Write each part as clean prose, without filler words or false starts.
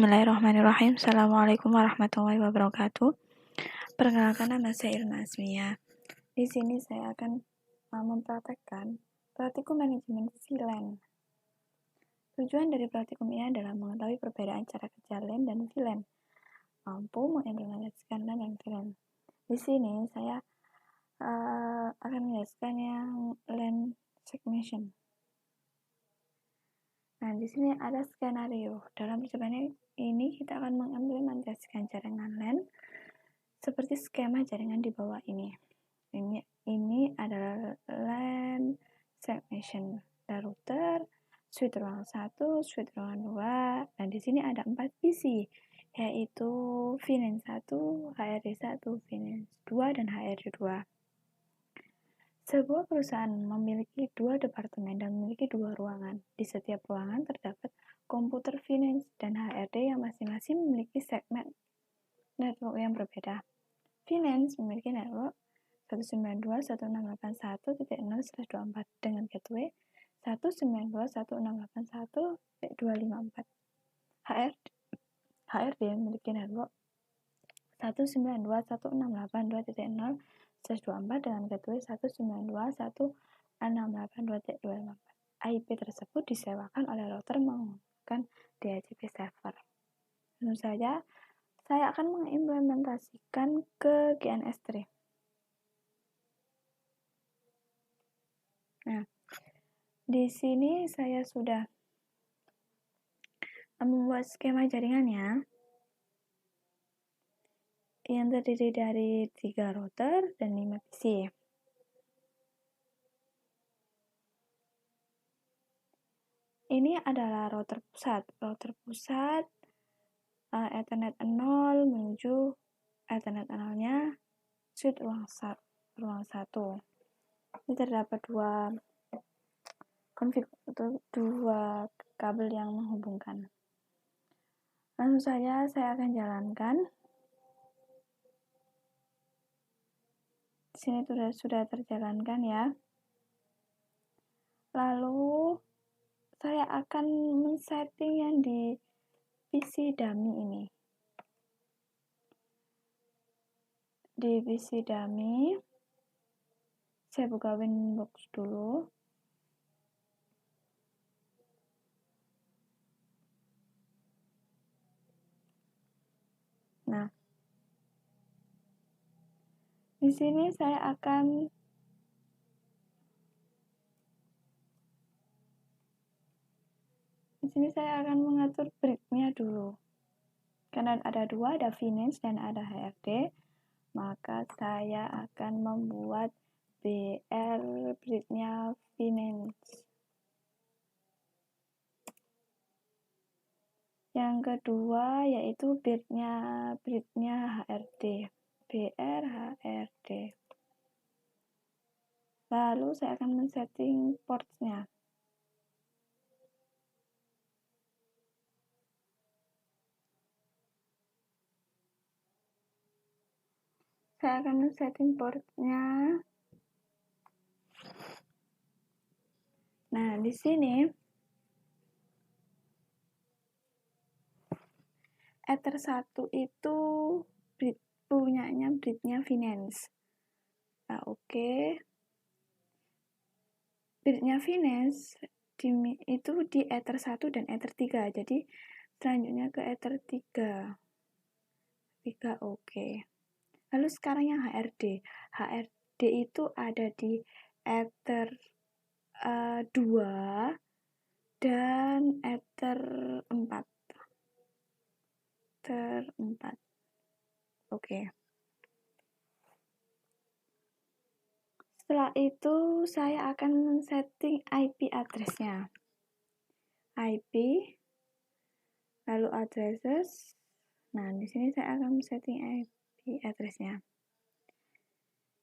Bismillahirrahmanirrahim. Assalamualaikum warahmatullahi wabarakatuh. Perkenalkan, nama saya Irma Asmia. Di sini saya akan mempraktekkan praktikum manajemen freelance. Tujuan dari praktikum ini adalah mengetahui perbedaan cara kerja LAN dan VLAN, mampu mengimplementasikan LAN dan VLAN. Di sini saya akan menjelaskan yang LAN segmentation. Nah, di sini ada skenario. Dalam percobaan ini kita akan mengimplementasikan jaringan LAN seperti skema jaringan di bawah ini. Ini adalah LAN segmentation, router, switch ruangan 1, switch ruangan 2, dan di sini ada 4 PC, yaitu VLAN 1, HRD 1, VLAN 2, dan HRD 2. Sebuah perusahaan memiliki 2 departemen dan memiliki 2 ruangan. Di setiap ruangan terdapat komputer VLAN dan HRD yang masing-masing memiliki segmen network yang berbeda. VLAN memiliki network 192.168.1.0/24 dengan gateway 192.168.1.254. HRD memiliki network 192.168.2.0/24 dengan gateway 192.168.2.254. IP tersebut disewakan oleh router menggunakan DHCP server. Tentu saja, saya akan mengimplementasikan ke GNS3. Nah, di sini saya sudah membuat skema jaringannya yang terdiri dari 3 router dan 5 PC. Ini adalah router pusat. Router pusat Ethernet 0 menuju Ethernet 0-nya switch ruang 1. Ini terdapat dua kabel yang menghubungkan. Langsung saja saya akan jalankan. Di sini sudah terjalankan ya. Lalu saya akan men-setting yang di PC dummy ini. Di PC dummy, saya buka Winbox dulu. Nah, di sini saya akan mengatur bridge-nya dulu. Karena ada 2, ada VNAND dan ada HRD, maka saya akan membuat BR bridge-nya VNAND. Yang kedua yaitu bridge-nya HRD, BR HRD. Lalu saya akan men-setting ports-nya. Saya akan men-setting portnya. Nah, di sini Ether 1 itu punyanya bridge-nya VNAND. Nah, oke. Bridge-nya VNAND itu di Ether 1 dan Ether 3. Jadi, selanjutnya ke Ether 3. Oke. Lalu sekarang yang HRD. HRD itu ada di Ether 2 dan Ether 4. Oke. Setelah itu saya akan men-setting IP address-nya. IP, lalu addresses. Nah, di sini saya akan men-setting IP address-nya.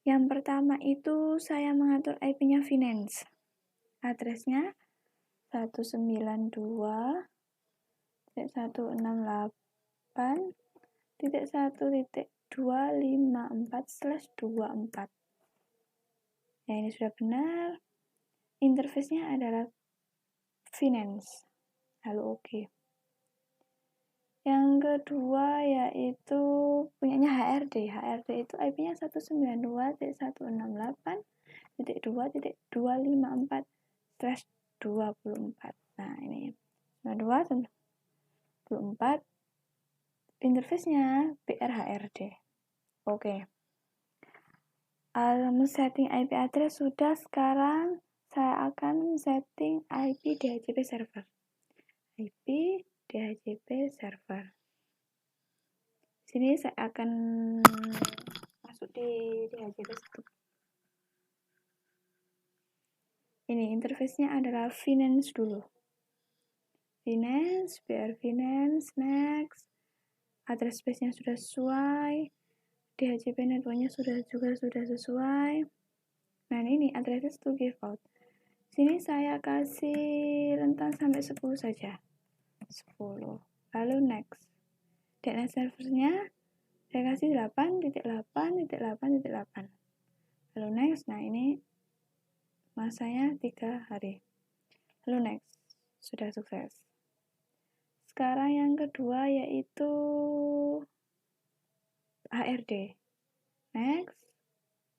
Yang pertama itu saya mengatur IP-nya VNAND. Address-nya 192.168.254/24. Ya, ini sudah benar. Interface-nya adalah VNAND. Lalu oke. Yang kedua yaitu punyanya HRD. HRD itu IP-nya 192.168.254/24. Nah, ini 92.24. Interface-nya BRHRD. Oke. Setting IP address sudah. Sekarang saya akan setting IP DHCP server. IP DHCP server. Sini saya akan masuk di DHCP satu. Ini interface-nya adalah Finance dulu. Finance, BR Finance, next. Address space-nya sudah sesuai. DHCP network-nya sudah sesuai. Nah, ini address to give out. Sini saya kasih rentang sampai 10 saja. 10. Lalu next. DNS servernya saya kasih 8.8.8.8. Lalu next. Nah, ini masanya 3 hari. Lalu next. Sudah sukses. Sekarang yang kedua yaitu HRD. Next.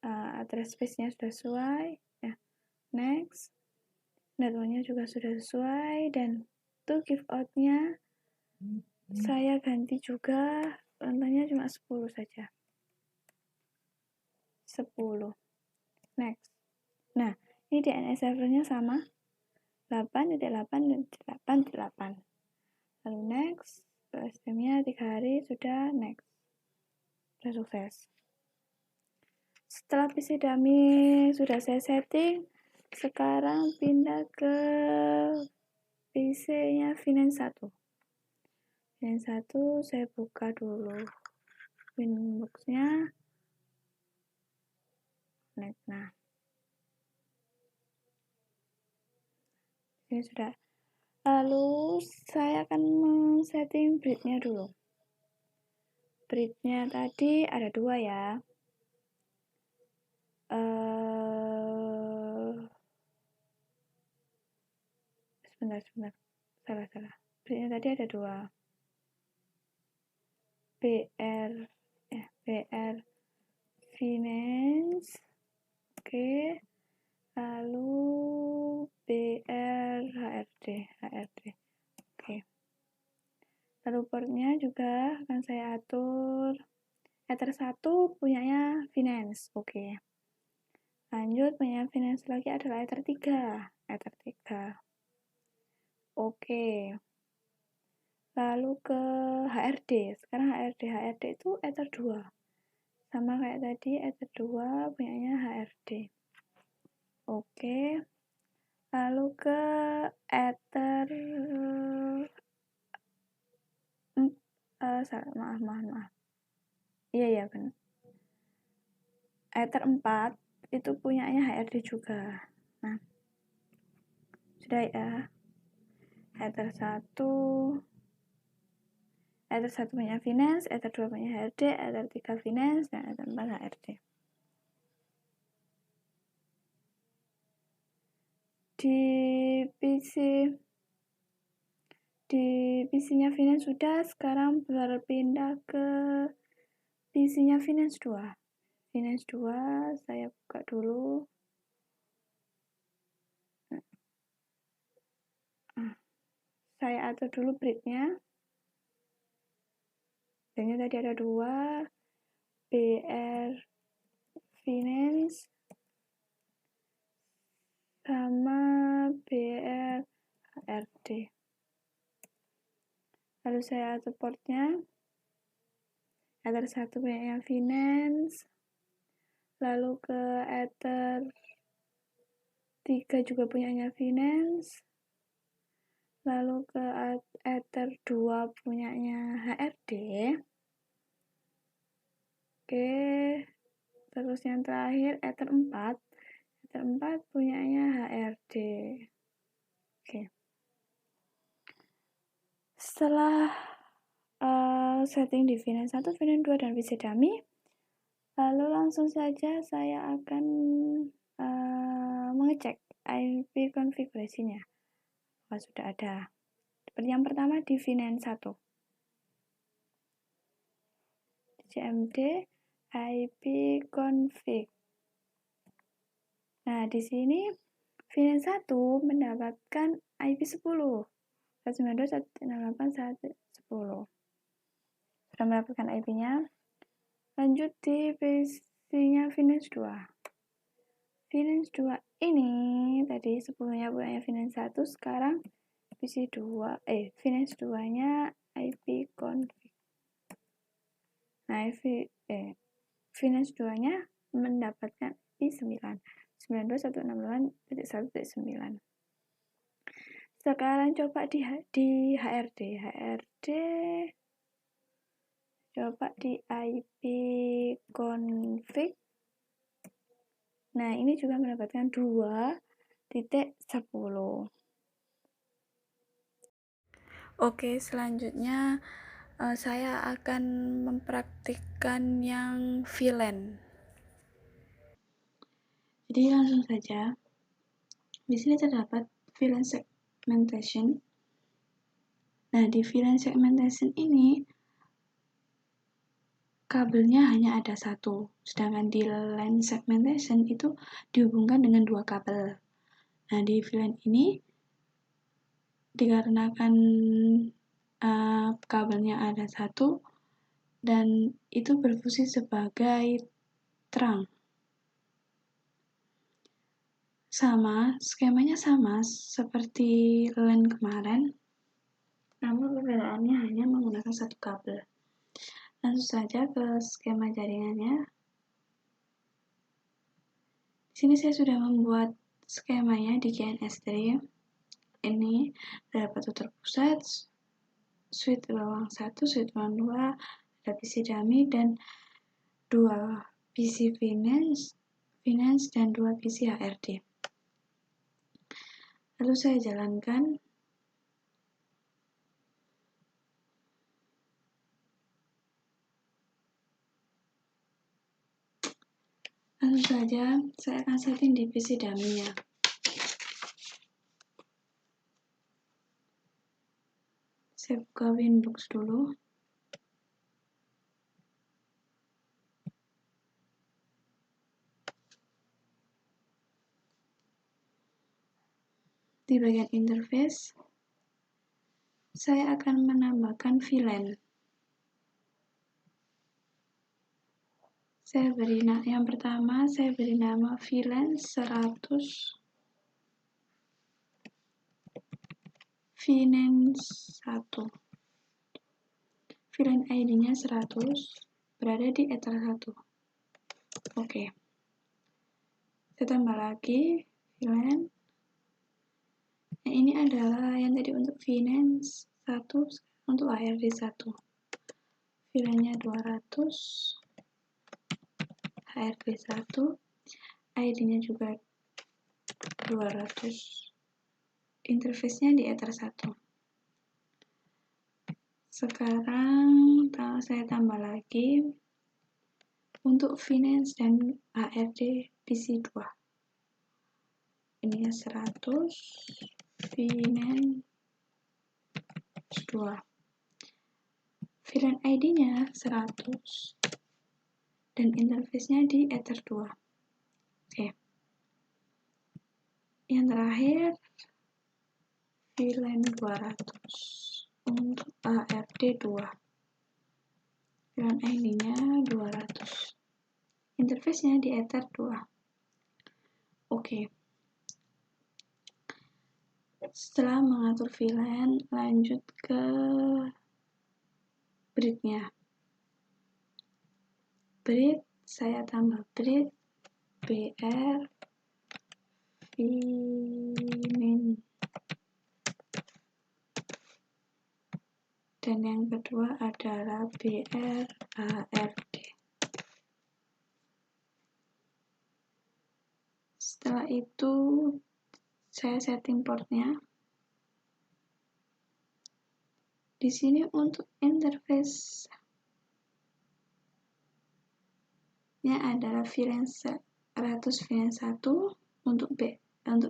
Address space-nya sudah sesuai. Ya. Next. Network-nya juga sudah sesuai. Dan to give out-nya saya ganti juga. Rentangnya cuma 10 saja. 10. Next. Nah, ini DNS servernya sama. 8.8.8.8. Lalu next. Sistemnya 3 hari sudah next. Sudah sukses. Setelah PC dummy sudah saya setting, sekarang pindah ke PC-nya Finance 1. Finance 1 saya buka dulu Winbox-nya. Nah, ini sudah. Lalu saya akan men-setting breed-nya dulu. Breed-nya tadi ada 2 ya. Sebentar. Salah. Breed-nya tadi ada 2. BR Finance. Oke. Lalu BR HRD. Oke. Lalu portnya juga akan saya atur. Ether 1 punyanya Finance. Oke. Lanjut, punya Finance lagi adalah Ether 3. Oke. Lalu ke HRD. Sekarang HRD itu Ether 2. Sama kayak tadi, Ether 2 punyanya HRD. Oke. Lalu ke Ether maaf. Iya benar. Ether 4 itu punyanya HRD juga. Nah, sudah ya. Ether 1 punya Finance, Ether 2 punya HRD, Ether 3 Finance, dan Ether 4 HRD. Di PC-nya Finance sudah, sekarang berpindah ke PC-nya Finance 2. Finance 2 saya buka dulu. Saya atur dulu breed-nya. Breed-nya tadi ada 2. BR Finance sama BR HRD. Lalu saya atur portnya. Ether 1 punya Finance. Lalu ke Ether 3 juga punyanya Finance. Lalu ke Ether 2 punyanya HRD. Oke. Terus yang terakhir Ether 4. Ether 4 punyanya HRD. Oke. Setelah setting di Finance 1, Finance 2, dan PC dummy, lalu langsung saja saya akan mengecek IP konfigurasinya. Sudah ada. Seperti yang pertama di Finance 1. cmd ip config. Nah, di sini VLAN 1 mendapatkan IP 10. 192.168.110. Sudah mendapatkan IP-nya. Lanjut di PC-nya VLAN 2. VLAN 2 ini tadi sebelumnya punya VLAN 1, sekarang PC 2 VLAN 2-nya IP config. Nah, VLAN 2-nya mendapatkan IP 9. 92.168.1.9. Sekarang coba di HRD. Coba di IP config. Nah, ini juga mendapatkan 2.10. Oke, selanjutnya saya akan mempraktikkan yang VLAN. Jadi langsung saja. Di sini terdapat VLAN segmentation. Nah, di VLAN segmentation ini kabelnya hanya ada satu, sedangkan di LAN segmentation itu dihubungkan dengan 2 kabel. Nah, di VLAN ini dikarenakan kabelnya ada satu dan itu berfungsi sebagai terang. Skemanya sama seperti LAN kemarin, namun perbedaannya hanya menggunakan satu kabel. Langsung saja ke skema jaringannya. Di sini saya sudah membuat skemanya di GNS3. Ini terdapat router pusat, switch ruang 1, switch ruang 2, ada PC dummy dan 2 PC finance dan 2 PC HRD. Lalu saya jalankan. Langsung saja saya akan setting di PC dummy-nya. Saya buka Winbox dulu. Di bagian interface, saya akan menambahkan VLAN. Yang pertama saya beri nama VLAN 100 VLAN 1. VLAN ID-nya 100, berada di ether 1. Oke. Saya tambah lagi VLAN. Nah, ini adalah yang tadi untuk VLAN 1, untuk HRD 1. VLAN-nya 200. HRD 1, ID-nya juga 200, interface-nya di ether 1. Sekarang saya tambah lagi untuk finance dan HRD PC 2. Ininya 100, finance 2. VLAN ID-nya 100 dan interface-nya di ether 2. Oke. Yang terakhir VLAN 200 untuk HRD 2. VLAN ID-nya 200. Interface-nya di ether 2. Oke. Setelah mengatur VLAN, lanjut ke bridge-nya. Bridge, saya tambah bridge BR VMIN. Dan yang kedua adalah BR HRD. Setelah itu saya setting portnya. Di sini untuk interface adalah VLAN 100 VLAN 1 untuk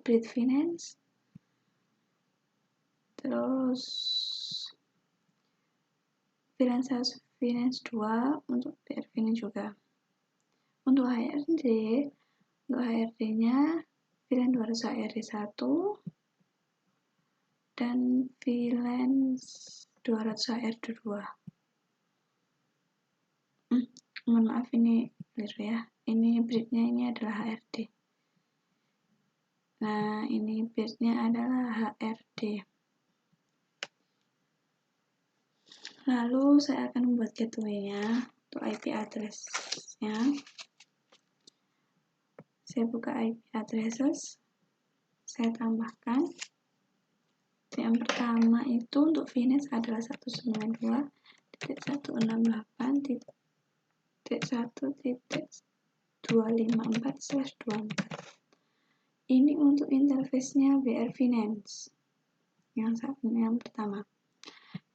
bridge finance. Terus VLAN 100 Finance 2 untuk BR Finance juga. Untuk HRD-nya Finance 200 HRD 1 dan Finance 200 HRD 2. Mohon maaf, ini keliru ya. Ini bridge-nya ini adalah HRD. Nah, ini bridge-nya adalah HRD. Lalu saya akan membuat gateway-nya untuk IP address-nya. Saya buka IP addresses, saya tambahkan. Yang pertama itu untuk Finance adalah 192.1.1.254/24. Ini untuk interface-nya BR Finance. Yang pertama.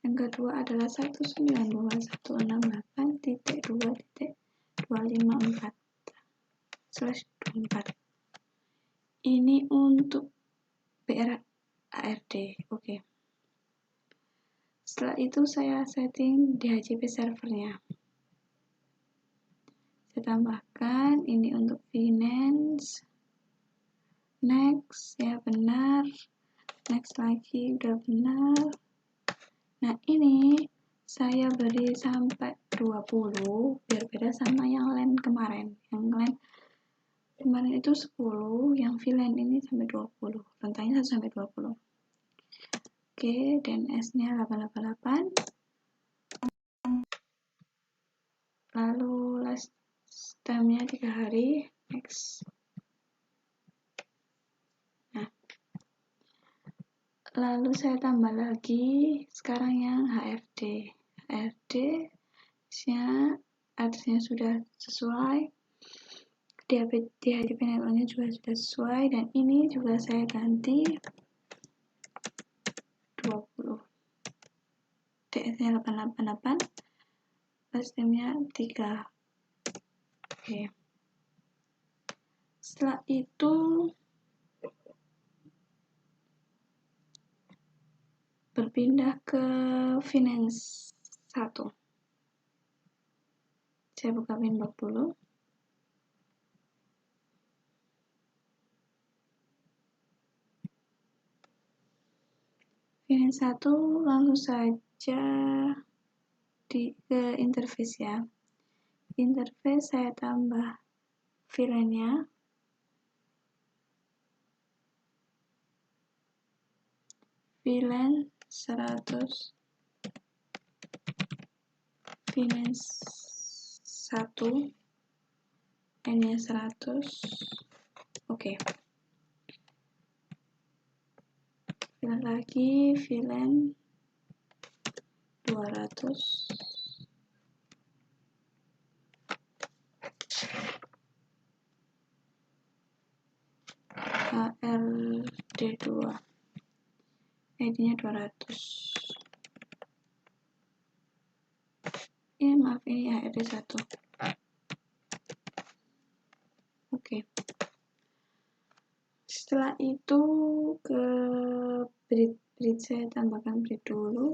Yang kedua adalah 192.168.2.254/24. Ini untuk BR HRD. Oke. Setelah itu saya setting DHCP servernya. Saya tambahkan ini untuk Finance. Next, ya benar. Next lagi, udah benar. Nah, ini saya beri sampai 20 biar beda sama yang lain kemarin. Yang lain kemarin itu 10, yang VLAN ini sampai 20. Rentangnya 1 sampai 20. Oke, DNS-nya 888. Lalu last time-nya 3 hari. Next. Nah, lalu saya tambah lagi sekarang yang HRD. HRD-nya address-nya sudah sesuai, DHCP network-nya juga sudah sesuai, dan ini juga saya ganti 20. DS-nya 888, sistemnya 3. Oke. Setelah itu berpindah ke Finance 1. Saya buka Winbox dulu. Finance 1 langsung saja ke interface ya. Interface saya tambah VLAN-nya. VLAN 100 Finance 1 N-nya 100. Oke. VLAN lagi, VLAN 200 HRD2, ID-nya 200. Maaf, ini HRD1. Oke. Setelah itu ke bridge saya tambahkan bridge dulu.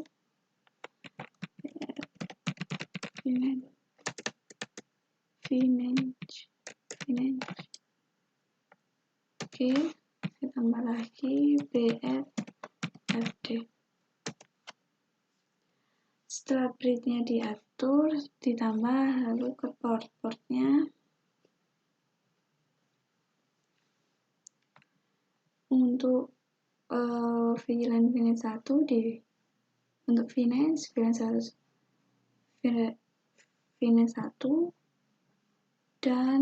Finance. Oke, saya tambah lagi BRFD. Setelah bridge-nya diatur, ditambah lalu ke port-portnya. Untuk VLAN Finance 1 untuk Finance 1 dan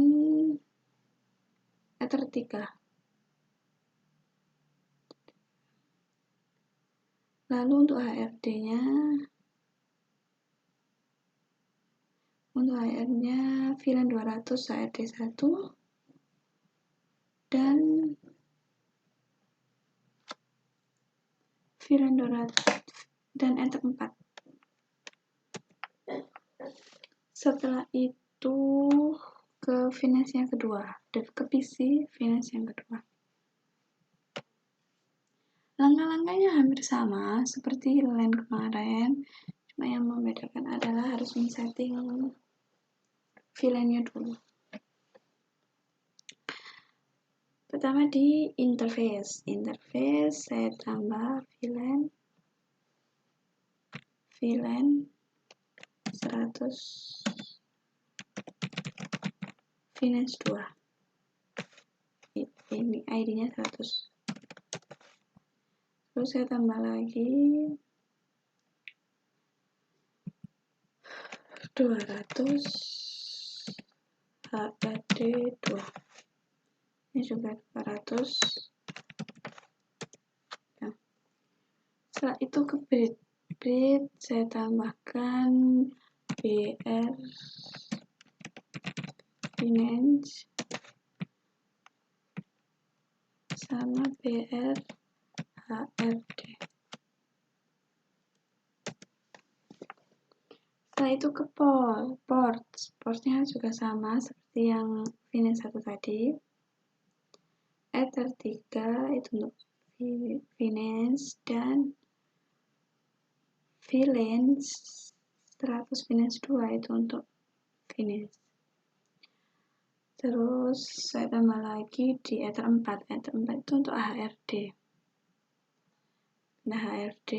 Ether 3. Lalu untuk HRD-nya VLAN 200 HRD1 dan VLAN 200 dan Ether 4. Setelah itu ke Finance yang kedua, dan ke PC Finance yang kedua. Langkah-langkahnya hampir sama seperti lain kemarin, yang membedakan adalah harus men-setting VLAN-nya dulu. Pertama di interface saya tambah VLAN 100 VNS 2. Ini ID-nya 100. Terus saya tambah lagi 200 HRD 2. Ini juga 200. Nah, setelah itu ke bridge saya tambahkan BR Finance sama BR HRD. Setelah itu ke portnya juga sama seperti yang Finance 1 tadi. Ether 3 itu untuk Finance dan VLAN 100 Finance 2 itu untuk Finance. Terus saya tambah lagi di Ether 4 itu untuk HRD. Nah, HRD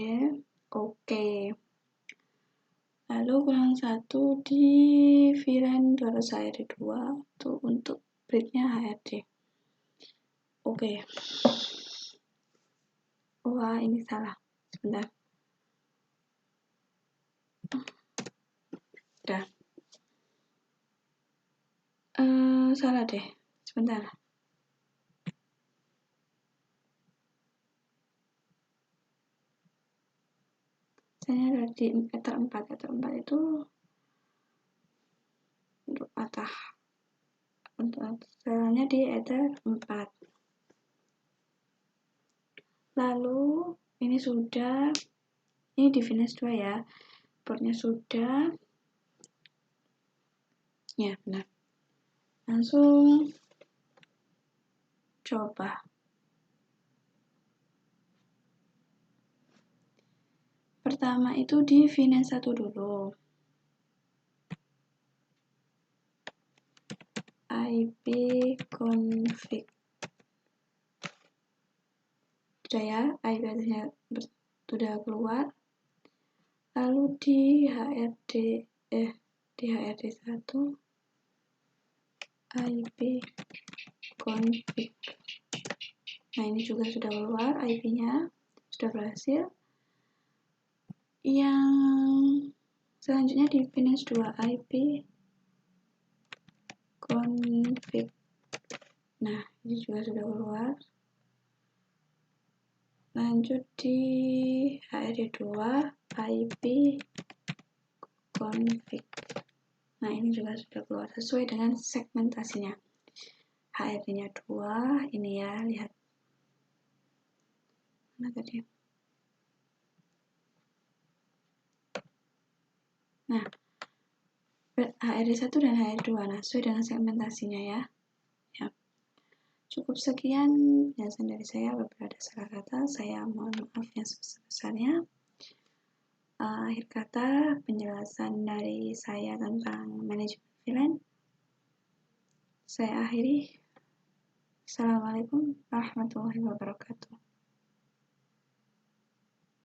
oke. Lalu kurang satu di VLAN 200 HRD 2 itu untuk bridge-nya HRD. Oke. Wah, ini salah. Sebentar. Udah. Salah deh. Sebentar. Saya ada di Ether 4. Ether 4 itu untuk patah. Untuk selnya di Ether 4. Lalu ini sudah, ini di Finance 2 ya. Portnya sudah. Ya, benar. Langsung coba. Pertama itu di Finance 1 dulu. IP config. Sudah ya, IP address-nya sudah keluar. Lalu di HRD 1 IP config. Nah, ini juga sudah keluar IP-nya, sudah berhasil. Yang selanjutnya di Finance 2 IP config. Nah, ini juga sudah keluar. Lanjut di HRD 2 IP config. Nah, ini juga sudah keluar sesuai dengan segmentasinya. HRD-nya 2, ini ya, lihat. Mana tadi? Nah, HRD 1 dan HRD 2, nah sesuai dengan segmentasinya ya. Cukup sekian penjelasan dari saya. Apabila ada salah kata, saya mohon maaf yang sebesar-besarnya. Akhir kata, penjelasan dari saya tentang manajemen VLAN saya akhiri. Assalamualaikum warahmatullahi wabarakatuh.